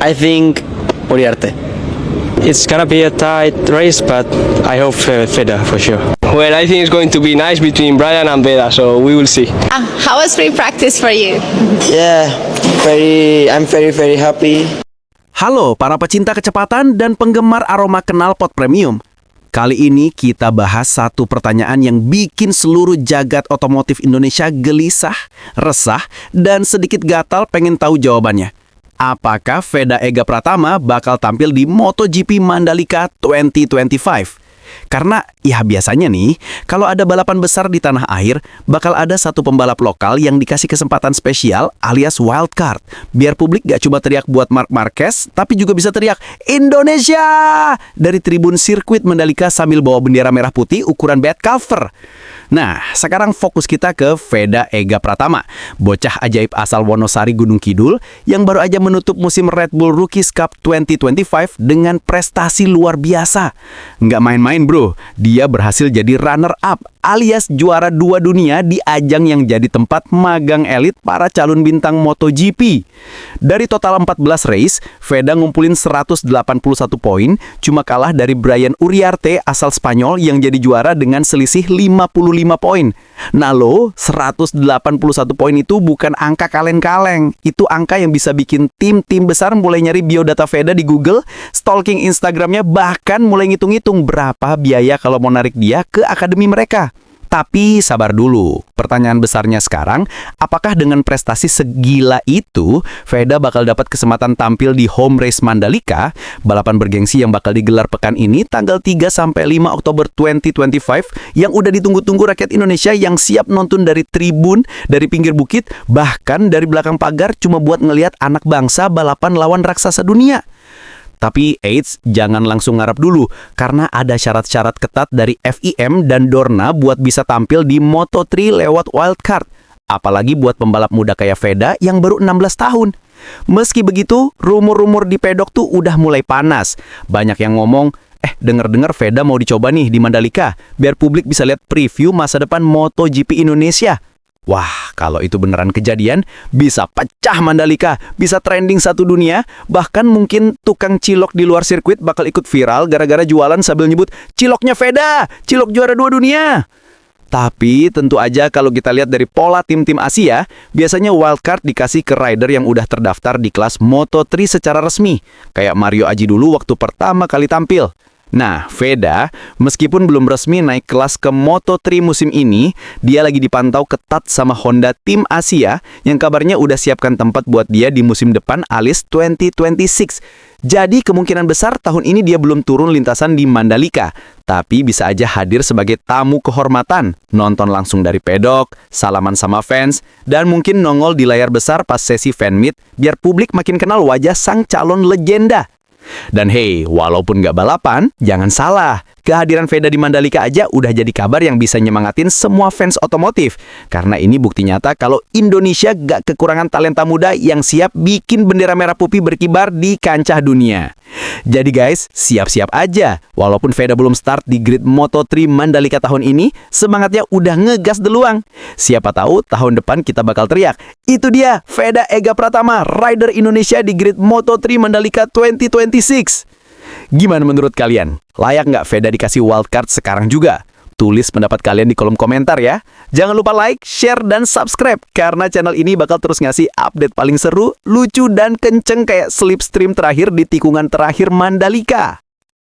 I think Uriarte. It's gonna be a tight race, but I hope Feda for sure. Well, I think it's going to be nice between Brian and Veda, so we will see. How was free practice for you? Yeah, I'm very happy. Halo para pecinta kecepatan dan penggemar aroma knalpot premium. Kali ini kita bahas satu pertanyaan yang bikin seluruh jagat otomotif Indonesia gelisah, resah, dan sedikit gatal pengen tahu jawabannya. Apakah Veda Ega Pratama bakal tampil di MotoGP Mandalika 2025? Karena ya biasanya nih, kalau ada balapan besar di tanah air, bakal ada satu pembalap lokal yang dikasih kesempatan spesial alias wildcard. Biar publik gak cuma teriak buat Marc Marquez, tapi juga bisa teriak Indonesia dari tribun sirkuit Mandalika sambil bawa bendera merah putih ukuran bed cover. Nah, sekarang fokus kita ke Veda Ega Pratama, bocah ajaib asal Wonosari Gunung Kidul yang baru aja menutup musim Red Bull Rookies Cup 2025 dengan prestasi luar biasa. Nggak main-main bro, dia berhasil jadi runner-up alias juara 2 dunia di ajang yang jadi tempat magang elit para calon bintang MotoGP. Dari total 14 race, Veda ngumpulin 181 poin, cuma kalah dari Brian Uriarte asal Spanyol yang jadi juara dengan selisih 55 poin. Nah lo, 181 poin itu bukan angka kaleng-kaleng. Itu angka yang bisa bikin tim-tim besar mulai nyari biodata Veda di Google, stalking Instagramnya, bahkan mulai ngitung-ngitung berapa biaya kalau mau narik dia ke akademi mereka. Tapi sabar dulu, pertanyaan besarnya sekarang, apakah dengan prestasi segila itu, Veda bakal dapat kesempatan tampil di Home Race Mandalika, balapan bergengsi yang bakal digelar pekan ini tanggal 3-5 Oktober 2025, yang udah ditunggu-tunggu rakyat Indonesia yang siap nonton dari tribun, dari pinggir bukit, bahkan dari belakang pagar cuma buat ngelihat anak bangsa balapan lawan raksasa dunia. Tapi eits, jangan langsung ngarap dulu, karena ada syarat-syarat ketat dari FIM dan Dorna buat bisa tampil di Moto3 lewat wildcard. Apalagi buat pembalap muda kayak Veda yang baru 16 tahun. Meski begitu, rumor-rumor di pedok tuh udah mulai panas. Banyak yang ngomong, denger-dengar Veda mau dicoba nih di Mandalika, biar publik bisa lihat preview masa depan MotoGP Indonesia. Wah, kalau itu beneran kejadian, bisa pecah Mandalika, bisa trending satu dunia, bahkan mungkin tukang cilok di luar sirkuit bakal ikut viral gara-gara jualan sambil nyebut, ciloknya Veda, cilok juara 2 dunia. Tapi tentu aja kalau kita lihat dari pola tim-tim Asia, biasanya wildcard dikasih ke rider yang udah terdaftar di kelas Moto3 secara resmi, kayak Mario Aji dulu waktu pertama kali tampil. Nah, Veda, meskipun belum resmi naik kelas ke Moto3 musim ini, dia lagi dipantau ketat sama Honda Tim Asia yang kabarnya udah siapkan tempat buat dia di musim depan alias 2026. Jadi kemungkinan besar tahun ini dia belum turun lintasan di Mandalika, tapi bisa aja hadir sebagai tamu kehormatan, nonton langsung dari pedok, salaman sama fans, dan mungkin nongol di layar besar pas sesi fan meet biar publik makin kenal wajah sang calon legenda. Dan hey, walaupun nggak balapan, jangan salah, kehadiran Veda di Mandalika aja udah jadi kabar yang bisa nyemangatin semua fans otomotif. Karena ini bukti nyata kalau Indonesia gak kekurangan talenta muda yang siap bikin bendera merah putih berkibar di kancah dunia. Jadi guys, siap-siap aja. Walaupun Veda belum start di grid Moto3 Mandalika tahun ini, semangatnya udah ngegas duluang. Siapa tahu tahun depan kita bakal teriak, itu dia Veda Ega Pratama, rider Indonesia di grid Moto3 Mandalika 2026. Gimana menurut kalian? Layak nggak Veda dikasih wildcard sekarang juga? Tulis pendapat kalian di kolom komentar ya. Jangan lupa like, share, dan subscribe, karena channel ini bakal terus ngasih update paling seru, lucu, dan kenceng kayak slipstream terakhir di tikungan terakhir Mandalika.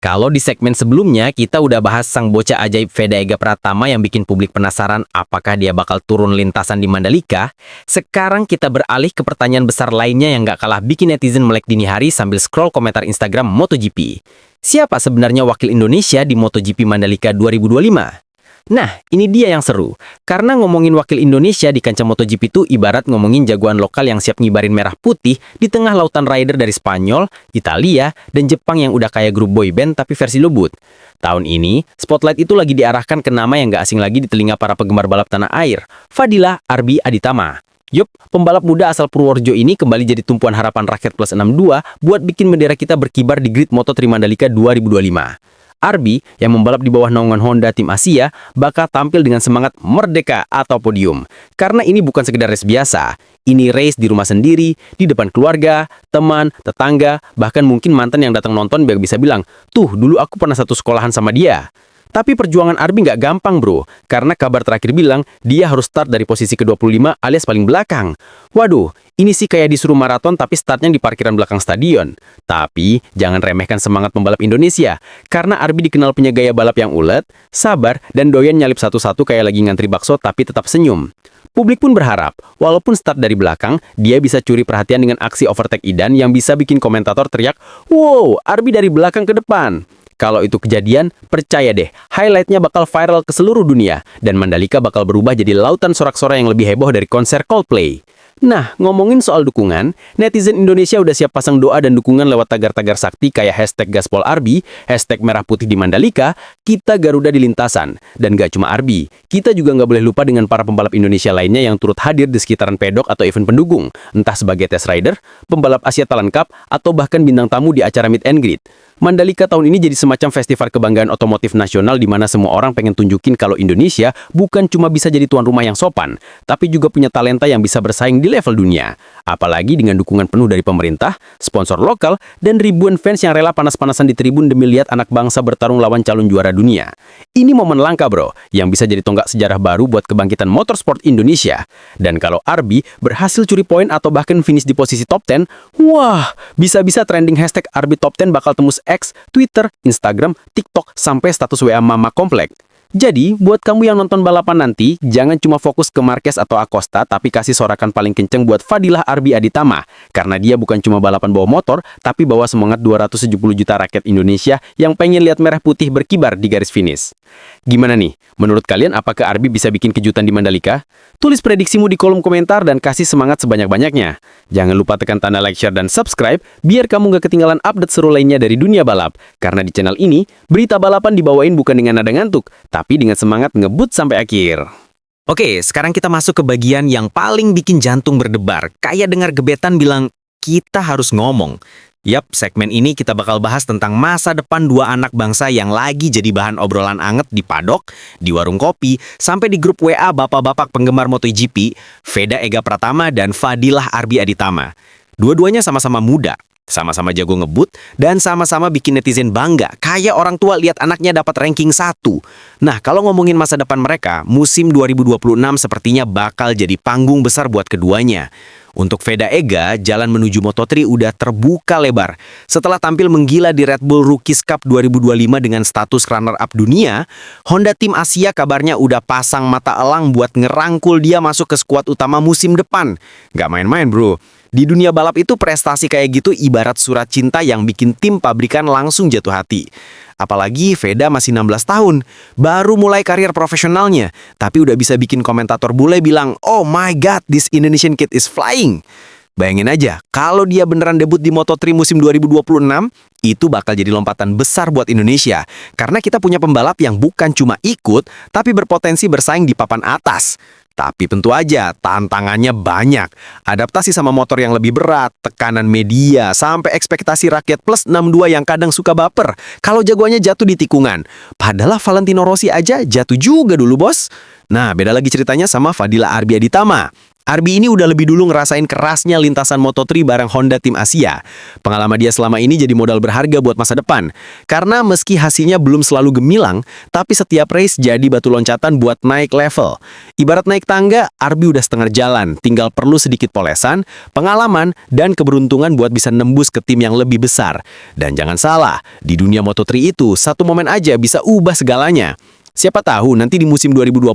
Kalau di segmen sebelumnya, kita udah bahas sang bocah ajaib Veda Ega Pratama yang bikin publik penasaran apakah dia bakal turun lintasan di Mandalika. Sekarang kita beralih ke pertanyaan besar lainnya yang gak kalah bikin netizen melek dini hari sambil scroll komentar Instagram MotoGP. Siapa sebenarnya wakil Indonesia di MotoGP Mandalika 2025? Nah, ini dia yang seru. Karena ngomongin wakil Indonesia di kancah MotoGP itu ibarat ngomongin jagoan lokal yang siap ngibarin merah putih di tengah lautan rider dari Spanyol, Italia, dan Jepang yang udah kayak grup boyband tapi versi lobut. Tahun ini, spotlight itu lagi diarahkan ke nama yang gak asing lagi di telinga para penggemar balap tanah air, Fadila Arbi Aditama. Yup, pembalap muda asal Purworejo ini kembali jadi tumpuan harapan rakyat plus 62 buat bikin bendera kita berkibar di grid Moto3 Mandalika 2025. Arbi yang membalap di bawah naungan Honda Tim Asia bakal tampil dengan semangat merdeka atau podium. Karena ini bukan sekedar race biasa. Ini race di rumah sendiri, di depan keluarga, teman, tetangga, bahkan mungkin mantan yang datang nonton biar bisa bilang, "Tuh, dulu aku pernah satu sekolahan sama dia." Tapi perjuangan Arbi nggak gampang bro, karena kabar terakhir bilang dia harus start dari posisi ke-25 alias paling belakang. Waduh, ini sih kayak disuruh maraton tapi startnya di parkiran belakang stadion. Tapi jangan remehkan semangat pembalap Indonesia, karena Arbi dikenal punya gaya balap yang ulet, sabar, dan doyan nyalip satu-satu kayak lagi ngantri bakso tapi tetap senyum. Publik pun berharap, walaupun start dari belakang, dia bisa curi perhatian dengan aksi overtake Idan yang bisa bikin komentator teriak, "Wow, Arbi dari belakang ke depan." Kalau itu kejadian, percaya deh, highlightnya bakal viral ke seluruh dunia, dan Mandalika bakal berubah jadi lautan sorak-sorai yang lebih heboh dari konser Coldplay. Nah, ngomongin soal dukungan, netizen Indonesia udah siap pasang doa dan dukungan lewat tagar-tagar sakti kayak hashtag Gaspol Arbi, hashtag Merah Putih di Mandalika, kita Garuda di lintasan. Dan gak cuma Arbi, kita juga nggak boleh lupa dengan para pembalap Indonesia lainnya yang turut hadir di sekitaran pedok atau event pendukung, entah sebagai test rider, pembalap Asia Talent Cup, atau bahkan bintang tamu di acara meet and greet. Mandalika tahun ini jadi semacam festival kebanggaan otomotif nasional di mana semua orang pengen tunjukin kalau Indonesia bukan cuma bisa jadi tuan rumah yang sopan, tapi juga punya talenta yang bisa bersaing di level dunia. Apalagi dengan dukungan penuh dari pemerintah, sponsor lokal, dan ribuan fans yang rela panas-panasan di tribun demi lihat anak bangsa bertarung lawan calon juara dunia. Ini momen langka bro, yang bisa jadi tonggak sejarah baru buat kebangkitan motorsport Indonesia. Dan kalau Arbi berhasil curi poin atau bahkan finish di posisi top 10, wah, bisa-bisa trending hashtag Arbi Top 10 bakal tembus X, Twitter, Instagram, TikTok, sampai status WA Mama Komplek. Jadi, buat kamu yang nonton balapan nanti, jangan cuma fokus ke Marquez atau Acosta, tapi kasih sorakan paling kenceng buat Fadilah Arbi Aditama. Karena dia bukan cuma balapan bawa motor, tapi bawa semangat 270 juta rakyat Indonesia yang pengen lihat merah putih berkibar di garis finish. Gimana nih? Menurut kalian, apakah Arbi bisa bikin kejutan di Mandalika? Tulis prediksimu di kolom komentar dan kasih semangat sebanyak-banyaknya. Jangan lupa tekan tanda like, share, dan subscribe, biar kamu gak ketinggalan update seru lainnya dari dunia balap. Karena di channel ini, berita balapan dibawain bukan dengan nada ngantuk, tapi dengan semangat ngebut sampai akhir. Oke, sekarang kita masuk ke bagian yang paling bikin jantung berdebar. Kayak dengar gebetan bilang, kita harus ngomong. Yap, segmen ini kita bakal bahas tentang masa depan dua anak bangsa yang lagi jadi bahan obrolan anget di padok, di warung kopi, sampai di grup WA bapak-bapak penggemar MotoGP, Veda Ega Pratama dan Fadilah Arbi Aditama. Dua-duanya sama-sama muda, sama-sama jago ngebut, dan sama-sama bikin netizen bangga, kayak orang tua lihat anaknya dapat ranking 1. Nah, kalau ngomongin masa depan mereka, musim 2026 sepertinya bakal jadi panggung besar buat keduanya. Untuk Veda Ega, jalan menuju Moto3 udah terbuka lebar. Setelah tampil menggila di Red Bull Rookies Cup 2025 dengan status runner-up dunia, Honda Tim Asia kabarnya udah pasang mata elang buat ngerangkul dia masuk ke skuad utama musim depan. Gak main-main bro. Di dunia balap itu prestasi kayak gitu ibarat surat cinta yang bikin tim pabrikan langsung jatuh hati. Apalagi Veda masih 16 tahun, baru mulai karir profesionalnya, tapi udah bisa bikin komentator bule bilang, "Oh my god, this Indonesian kid is flying." Bayangin aja, kalau dia beneran debut di Moto3 musim 2026, itu bakal jadi lompatan besar buat Indonesia. Karena kita punya pembalap yang bukan cuma ikut, tapi berpotensi bersaing di papan atas. Tapi tentu aja, tantangannya banyak. Adaptasi sama motor yang lebih berat, tekanan media, sampai ekspektasi rakyat plus 62 yang kadang suka baper kalau jagoannya jatuh di tikungan. Padahal Valentino Rossi aja jatuh juga dulu, bos. Nah, beda lagi ceritanya sama Fadilah Arbi Aditama. Arbi ini udah lebih dulu ngerasain kerasnya lintasan Moto3 bareng Honda Tim Asia. Pengalaman dia selama ini jadi modal berharga buat masa depan. Karena meski hasilnya belum selalu gemilang, tapi setiap race jadi batu loncatan buat naik level. Ibarat naik tangga, Arbi udah setengah jalan, tinggal perlu sedikit polesan, pengalaman, dan keberuntungan buat bisa nembus ke tim yang lebih besar. Dan jangan salah, di dunia Moto3 itu, satu momen aja bisa ubah segalanya. Siapa tahu nanti di musim 2026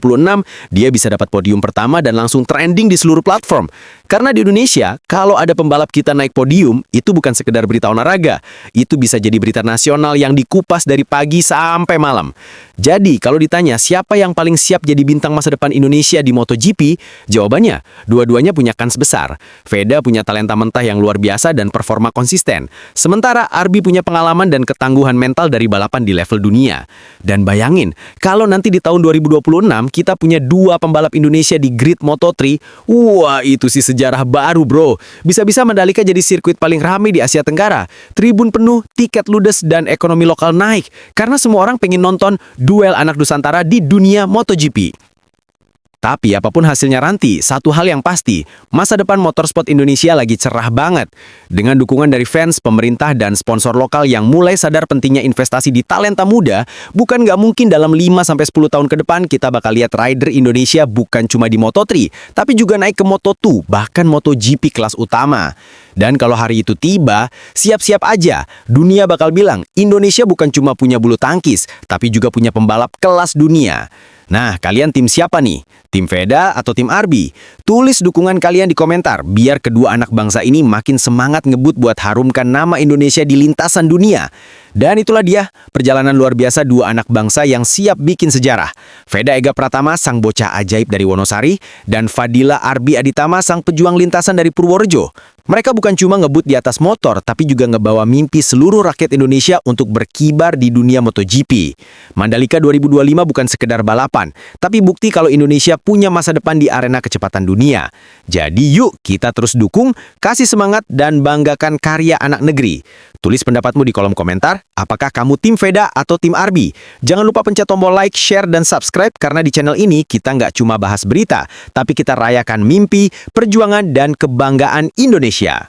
dia bisa dapat podium pertama dan langsung trending di seluruh platform. Karena di Indonesia, kalau ada pembalap kita naik podium, itu bukan sekedar berita olahraga. Itu bisa jadi berita nasional yang dikupas dari pagi sampai malam. Jadi, kalau ditanya siapa yang paling siap jadi bintang masa depan Indonesia di MotoGP, jawabannya, dua-duanya punya kans besar. Veda punya talenta mentah yang luar biasa dan performa konsisten. Sementara Arbi punya pengalaman dan ketangguhan mental dari balapan di level dunia. Dan bayangin, Kalau nanti di tahun 2026 kita punya 2 pembalap Indonesia di grid Moto3, wah itu sih sejarah baru bro. Bisa-bisa Mandalika jadi sirkuit paling ramai di Asia Tenggara. Tribun penuh, tiket ludes, dan ekonomi lokal naik. Karena semua orang pengen nonton duel anak Nusantara di dunia MotoGP. Tapi apapun hasilnya nanti, satu hal yang pasti, masa depan motorsport Indonesia lagi cerah banget. Dengan dukungan dari fans, pemerintah, dan sponsor lokal yang mulai sadar pentingnya investasi di talenta muda, bukan nggak mungkin dalam 5-10 tahun ke depan kita bakal lihat rider Indonesia bukan cuma di Moto3, tapi juga naik ke Moto2, bahkan MotoGP kelas utama. Dan kalau hari itu tiba, siap-siap aja, dunia bakal bilang, Indonesia bukan cuma punya bulu tangkis, tapi juga punya pembalap kelas dunia. Nah, kalian tim siapa nih? Tim Veda atau tim Arbi? Tulis dukungan kalian di komentar, biar kedua anak bangsa ini makin semangat ngebut buat harumkan nama Indonesia di lintasan dunia. Dan itulah dia, perjalanan luar biasa dua anak bangsa yang siap bikin sejarah. Veda Ega Pratama, sang bocah ajaib dari Wonosari, dan Fadila Arbi Aditama, sang pejuang lintasan dari Purworejo. Mereka bukan cuma ngebut di atas motor, tapi juga ngebawa mimpi seluruh rakyat Indonesia untuk berkibar di dunia MotoGP. Mandalika 2025 bukan sekedar balapan, tapi bukti kalau Indonesia punya masa depan di arena kecepatan dunia. Jadi yuk kita terus dukung, kasih semangat, dan banggakan karya anak negeri. Tulis pendapatmu di kolom komentar, apakah kamu tim Veda atau tim Arbi? Jangan lupa pencet tombol like, share, dan subscribe, karena di channel ini kita nggak cuma bahas berita, tapi kita rayakan mimpi, perjuangan, dan kebanggaan Indonesia.